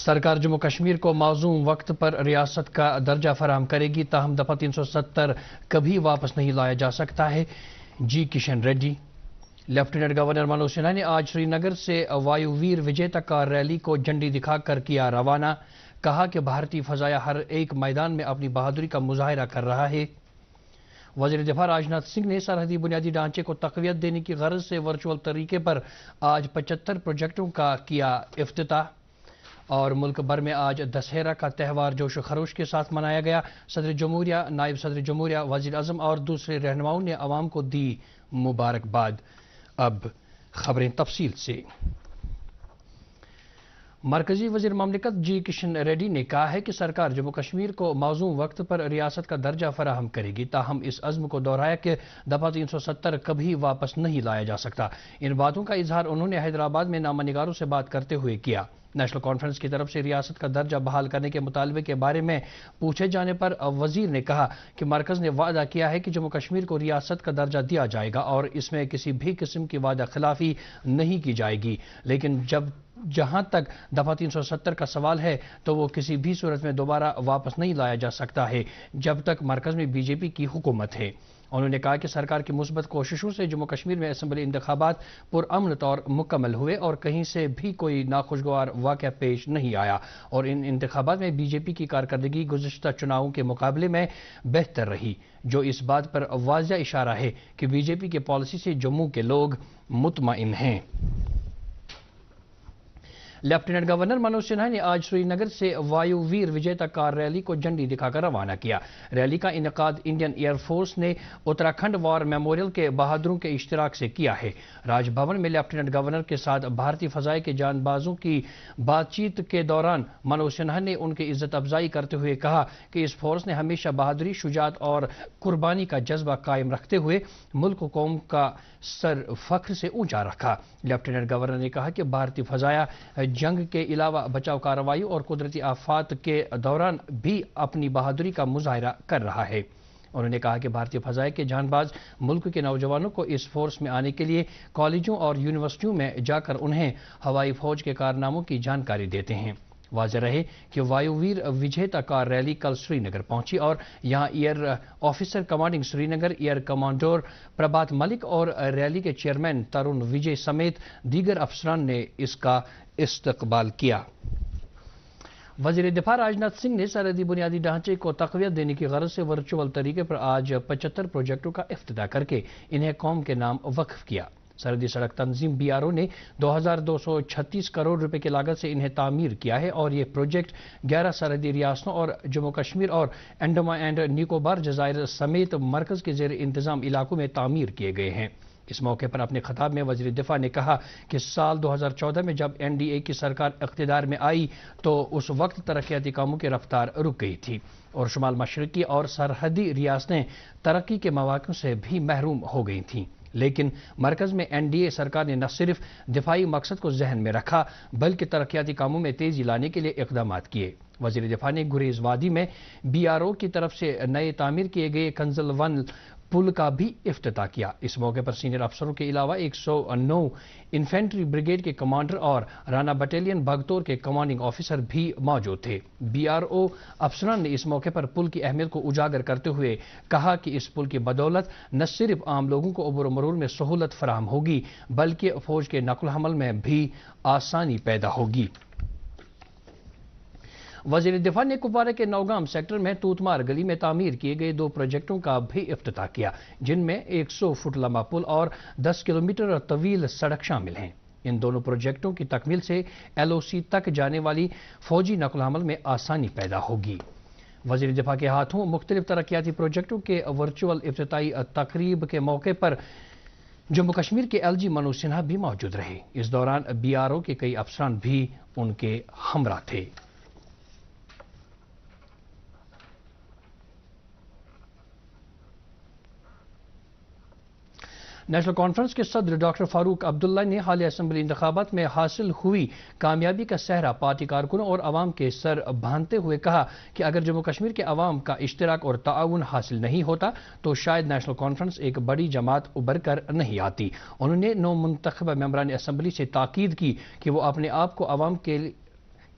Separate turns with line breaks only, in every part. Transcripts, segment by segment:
سرکار جموں کشمیر کو معزوم وقت پر ریاست کا درجہ فراہم کرے گی، تاہم دفعہ 370 کبھی واپس نہیں لایا جا سکتا ہے: G Kishan Reddy. Lieutenant governor Manoj Sinha نے آج سری نگر سے وایو ویر وجیتا کار ریلی کو جھنڈی دکھا کر کیا روانہ۔ کہا کہ بھارتی فضائیہ ہر ایک میدان میں اپنی بہادری کا مظاہرہ کر رہا ہے۔ وزیر دفاع راجناتھ سنگھ نے سرحدی بنیادی ڈھانچے کو تقویت دینے کی غرض سے ورچوئل طریقے پر آج 75 پروجیکٹوں کا کیا افتتاح۔ اور ملک بھر میں آج دسہرہ کا تہوار جوش و خروش کے ساتھ منایا گیا۔ صدر جمہوریہ، نائب صدر جمہوریہ، وزیر اعظم اور دوسرے رہنماؤں نے عوام کو دی مبارکباد۔ اب خبریں تفصیل سے۔ مرکزی وزیر مملکت جی کشن ریڈی نے کہا ہے کہ سرکار جموں کشمیر کو معزوم وقت پر ریاست کا درجہ فراہم کرے گی، تاہم اس عزم کو دہرایا کہ دفعہ 370 کبھی واپس نہیں لایا جا سکتا۔ ان باتوں کا اظہار انہوں نے حیدرآباد میں نامہ نگاروں سے بات کرتے ہوئے کیا۔ نیشنل کانفرنس کی طرف سے ریاست کا درجہ بحال کرنے کے مطالبے کے بارے میں پوچھے جانے پر وزیر نے کہا کہ مرکز نے وعدہ کیا ہے کہ جموں کشمیر کو ریاست کا درجہ دیا جائے گا اور اس میں کسی بھی قسم کی وعدہ خلافی نہیں کی جائے گی، لیکن جہاں تک دفعہ 370 کا سوال ہے تو وہ کسی بھی صورت میں دوبارہ واپس نہیں لایا جا سکتا ہے جب تک مرکز میں بی جے پی کی حکومت ہے۔ انہوں نے کہا کہ سرکار کی مثبت کوششوں سے جموں کشمیر میں اسمبلی انتخابات پرامن طور مکمل ہوئے اور کہیں سے بھی کوئی ناخوشگوار واقعہ پیش نہیں آیا، اور ان انتخابات میں بی جے پی کی کارکردگی گزشتہ چناؤں کے مقابلے میں بہتر رہی، جو اس بات پر واضح اشارہ ہے کہ بی جے پی کے پالیسی سے جموں کے لوگ مطمئن ہیں۔ لیفٹیننٹ گورنر منوج سنہا نے آج سری نگر سے وایو ویر وجیتا کار ریلی کو جھنڈی دکھا کر روانہ کیا۔ ریلی کا انعقاد انڈین ایئر فورس نے اتراکھنڈ وار میموریل کے بہادروں کے اشتراک سے کیا ہے۔ راج بھون میں لیفٹیننٹ گورنر کے ساتھ بھارتی فضائیہ کے جان بازوں کی بات چیت کے دوران منوج سنہا نے ان کی عزت افزائی کرتے ہوئے کہا کہ اس فورس نے ہمیشہ بہادری، شجاعت اور قربانی کا جذبہ قائم رکھتے ہوئے ملک و قوم کا سر فخر سے اونچا رکھا۔ لیفٹیننٹ گورنر نے کہا کہ بھارتی فضائیہ جنگ کے علاوہ بچاؤ کارروائیوں اور قدرتی آفات کے دوران بھی اپنی بہادری کا مظاہرہ کر رہا ہے۔ انہوں نے کہا کہ بھارتی فضائیہ کے جان باز ملک کے نوجوانوں کو اس فورس میں آنے کے لیے کالجوں اور یونیورسٹیوں میں جا کر انہیں ہوائی فوج کے کارناموں کی جانکاری دیتے ہیں۔ واضح رہے کہ وایو ویر وجیتا کار ریلی کل سری نگر پہنچی اور یہاں ایئر آفیسر کمانڈنگ سری نگر ایئر کمانڈور پربھات ملک اور ریلی کے چیئرمین ترون وجے سمیت دیگر افسران نے اس کا استقبال کیا۔ وزیر دفاع راجناتھ سنگھ نے سرحدی بنیادی ڈھانچے کو تقویت دینے کی غرض سے ورچوئل طریقے پر آج 75 پروجیکٹوں کا افتتاح کر کے انہیں قوم کے نام وقف کیا۔ سرحدی سڑک تنظیم BRO نے 2236 کروڑ روپے کی لاگت سے انہیں تعمیر کیا ہے اور یہ پروجیکٹ 11 سرحدی ریاستوں اور جموں کشمیر اور انڈمان اینڈ نکوبار جزائر سمیت مرکز کے زیر انتظام علاقوں میں تعمیر کیے گئے ہیں۔ اس موقع پر اپنے خطاب میں وزیر دفاع نے کہا کہ سال 2014 میں جب NDA کی سرکار اقتدار میں آئی تو اس وقت ترقیاتی کاموں کی رفتار رک گئی تھی اور شمال مشرقی اور سرحدی ریاستیں ترقی کے مواقع سے بھی محروم ہو گئی تھیں، لیکن مرکز میں NDA سرکار نے نہ صرف دفاعی مقصد کو ذہن میں رکھا بلکہ ترقیاتی کاموں میں تیزی لانے کے لیے اقدامات کیے۔ وزیر دفاع نے گریز وادی میں BRO کی طرف سے نئے تعمیر کیے گئے کنزل 1 پل کا بھی افتتاح کیا۔ اس موقع پر سینئر افسروں کے علاوہ 109 انفینٹری بریگیڈ کے کمانڈر اور رانا بٹالین بھگتور کے کمانڈنگ آفیسر بھی موجود تھے۔ BRO افسران نے اس موقع پر پل کی اہمیت کو اجاگر کرتے ہوئے کہا کہ اس پل کی بدولت نہ صرف عام لوگوں کو عبور و مرور میں سہولت فراہم ہوگی بلکہ فوج کے نقل و حمل میں بھی آسانی پیدا ہوگی۔ وزیر دفاع نے کپوارہ کے نوگام سیکٹر میں توتمار گلی میں تعمیر کیے گئے 2 پروجیکٹوں کا بھی افتتاح کیا، جن میں 100 فٹ لمبا پل اور 10 کلومیٹر طویل سڑک شامل ہیں۔ ان دونوں پروجیکٹوں کی تکمیل سے LOC تک جانے والی فوجی نقل و حمل میں آسانی پیدا ہوگی۔ وزیر دفاع کے ہاتھوں مختلف ترقیاتی پروجیکٹوں کے ورچوئل افتتاحی تقریب کے موقع پر جموں کشمیر کے LG منوج سنہا بھی موجود رہے۔ اس دوران BRO کے کئی افسران بھی ان کے ہمراہ تھے۔ نیشنل کانفرنس کے صدر ڈاکٹر فاروق عبداللہ نے حالیہ اسمبلی انتخابات میں حاصل ہوئی کامیابی کا سہرا پارٹی کارکنوں اور عوام کے سر باندھتے ہوئے کہا کہ اگر جموں کشمیر کے عوام کا اشتراک اور تعاون حاصل نہیں ہوتا تو شاید نیشنل کانفرنس ایک بڑی جماعت ابھر کر نہیں آتی۔ انہوں نے نو منتخبہ ممبران اسمبلی سے تاکید کی کہ وہ اپنے آپ کو عوام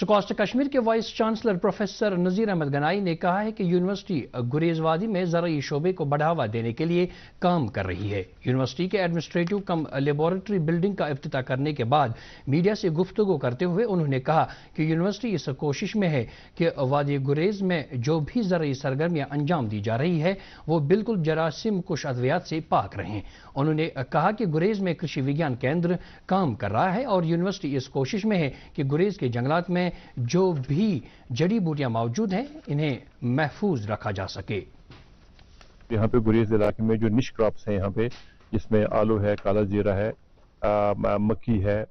سکوسٹ کشمیر کے vice chancellor professor Nazir Ahmad Ganai نے کہا ہے کہ یونیورسٹی گریز وادی میں زرعی شعبے کو بڑھاوا دینے کے لیے کام کر رہی ہے۔ یونیورسٹی کے ایڈمنسٹریٹو کم لیبارٹری بلڈنگ کا افتتاح کرنے کے بعد میڈیا سے گفتگو کرتے ہوئے انہوں نے کہا کہ یونیورسٹی اس کوشش میں ہے کہ وادی گریز میں جو بھی زرعی سرگرمیاں انجام دی جا رہی ہے وہ بالکل جراثیم کش ادویات سے پاک رہیں۔ انہوں نے کہا کہ گریز میں کرشی وگیان کیندر کام کر رہا ہے اور یونیورسٹی اس کوشش میں ہے کہ گریز کے جنگلات میں جو بھی جڑی بوٹیاں موجود ہیں انہیں محفوظ رکھا جا سکے۔
یہاں پہ گریز علاقے میں جو نش کراپس ہیں یہاں پہ، جس میں آلو ہے، کالا زیرہ ہے، مکی ہے،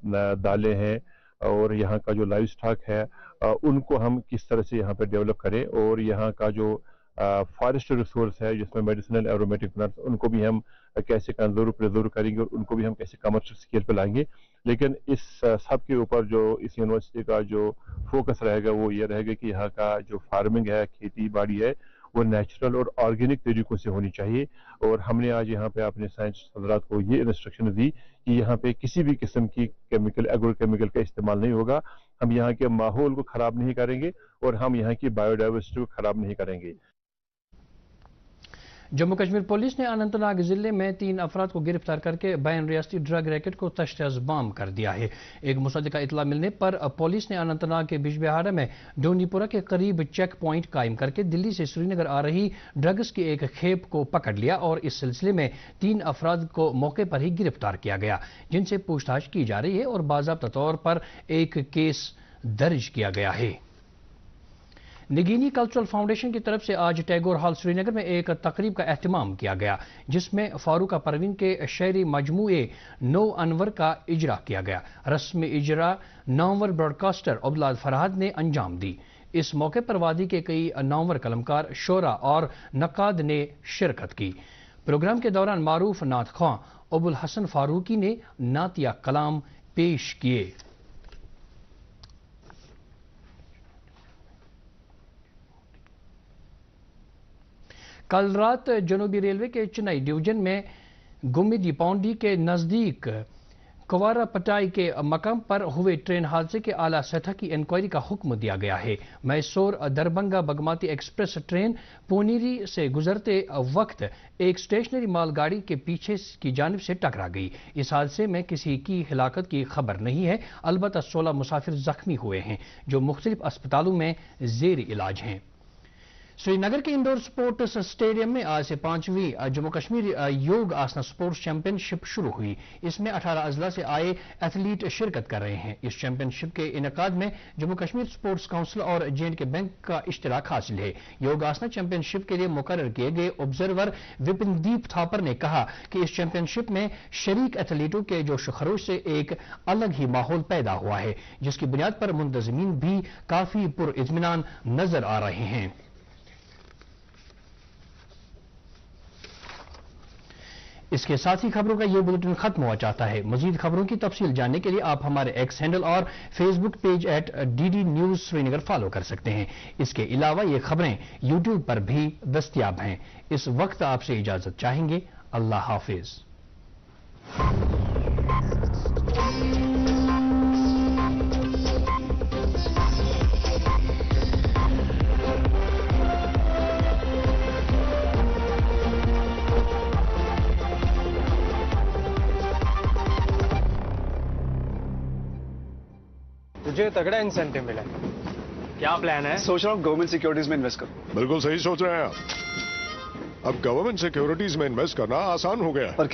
دالیں ہیں، اور یہاں کا جو لائیو سٹاک ہے ان کو ہم کس طرح سے یہاں پہ ڈیولپ کریں، اور یہاں کا جو فارسٹ ریسورس ہے جس میں میڈیسنل ایرومیٹک پلانٹس، ان کو بھی ہم کیسے کنزرو پریزرو کریں گے اور ان کو بھی ہم کیسے کمرشل اسکیل پہ لائیں گے۔ لیکن اس سب کے اوپر جو اس یونیورسٹی کا جو فوکس رہے گا وہ یہ رہے گا کہ یہاں کا جو فارمنگ ہے، کھیتی باڑی ہے، وہ نیچرل اور آرگینک طریقوں سے ہونی چاہیے۔ اور ہم نے آج یہاں پہ اپنے سائنس حضرات کو یہ انسٹرکشن دی کہ یہاں پہ کسی بھی قسم کی کیمیکل، ایگرو کیمیکل کا استعمال نہیں ہوگا، ہم یہاں کے ماحول کو خراب نہیں کریں گے اور ہم یہاں کی بایو ڈائیورسٹی کو خراب نہیں کریں گے۔
جموں کشمیر پولیس نے اننت ناگ ضلع میں 3 افراد کو گرفتار کر کے بین ریاستی ڈرگ ریکٹ کو تشت بام کر دیا ہے۔ ایک مصدقہ اطلاع ملنے پر پولیس نے اننت ناگ کے بج بہارا میں ڈونی پورہ کے قریب چیک پوائنٹ قائم کر کے دلی سے سری نگر آ رہی ڈرگز کی ایک کھیپ کو پکڑ لیا اور اس سلسلے میں 3 افراد کو موقع پر ہی گرفتار کیا گیا، جن سے پوچھ تاچھ کی جا رہی ہے اور باضابطہ طور پر ایک کیس درج کیا گیا ہے۔ نگینی کلچرل فاؤنڈیشن کی طرف سے آج ٹیگور ہال سری نگر میں ایک تقریب کا اہتمام کیا گیا، جس میں فاروق پروین کے شعری مجموعے نو انور کا اجرا کیا گیا۔ رسم اجرا نامور براڈکاسٹر عبداللہ فرحاد نے انجام دی۔ اس موقع پر وادی کے کئی نامور قلمکار، شعراء اور نقاد نے شرکت کی۔ پروگرام کے دوران معروف نعت خواں ابوالحسن فاروقی نے نعتیہ کلام پیش کیے۔ کل رات جنوبی ریلوے کے چنئی ڈویژن میں گمیدی پونڈی کے نزدیک کوارا پٹائی کے مقام پر ہوئے ٹرین حادثے کے اعلیٰ سطح کی انکوائری کا حکم دیا گیا ہے۔ میسور دربھنگا بگماتی ایکسپریس ٹرین پونیری سے گزرتے وقت ایک اسٹیشنری مال گاڑی کے پیچھے کی جانب سے ٹکرا گئی۔ اس حادثے میں کسی کی ہلاکت کی خبر نہیں ہے، البتہ 16 مسافر زخمی ہوئے ہیں جو مختلف اسپتالوں میں زیر علاج ہیں۔ سری نگر کے انڈور سپورٹس اسٹیڈیم میں آج سے 5ویں جموں کشمیر یوگ آسنا سپورٹس چیمپئن شپ شروع ہوئی۔ اس میں 18 اضلاع سے آئے ایتھلیٹ شرکت کر رہے ہیں۔ اس چیمپئن شپ کے انعقاد میں جموں کشمیر سپورٹس کونسل اور J&K بینک کا اشتراک حاصل ہے۔ یوگ آسنا چیمپئن شپ کے لیے مقرر کیے گئے آبزرور وپن دیپ تھاپر نے کہا کہ اس چیمپئن شپ میں شریک ایتھلیٹوں کے جوش و خروش سے ایک الگ ہی ماحول پیدا ہوا ہے، جس کی بنیاد پر منتظمین بھی کافی پر اطمینان نظر آ رہے ہیں۔ اس کے ساتھ ہی خبروں کا یہ بلیٹن ختم ہوا چاہتا ہے۔ مزید خبروں کی تفصیل جاننے کے لیے آپ ہمارے ایکس ہینڈل اور فیس بک پیج @DD نیوز سری نگر فالو کر سکتے ہیں۔ اس کے علاوہ یہ خبریں یوٹیوب پر بھی دستیاب ہیں۔ اس وقت آپ سے اجازت چاہیں گے۔ اللہ حافظ۔
مجھے تگڑا انسینٹیو ملا ہے۔ کیا پلان ہے؟
سوچ رہا ہوں گورنمنٹ سیکیورٹیز میں انویسٹ کروں۔
بالکل صحیح سوچ رہے ہیں آپ۔ اب گورنمنٹ سیکیورٹیز میں انویسٹ کرنا آسان ہو گیا ہے۔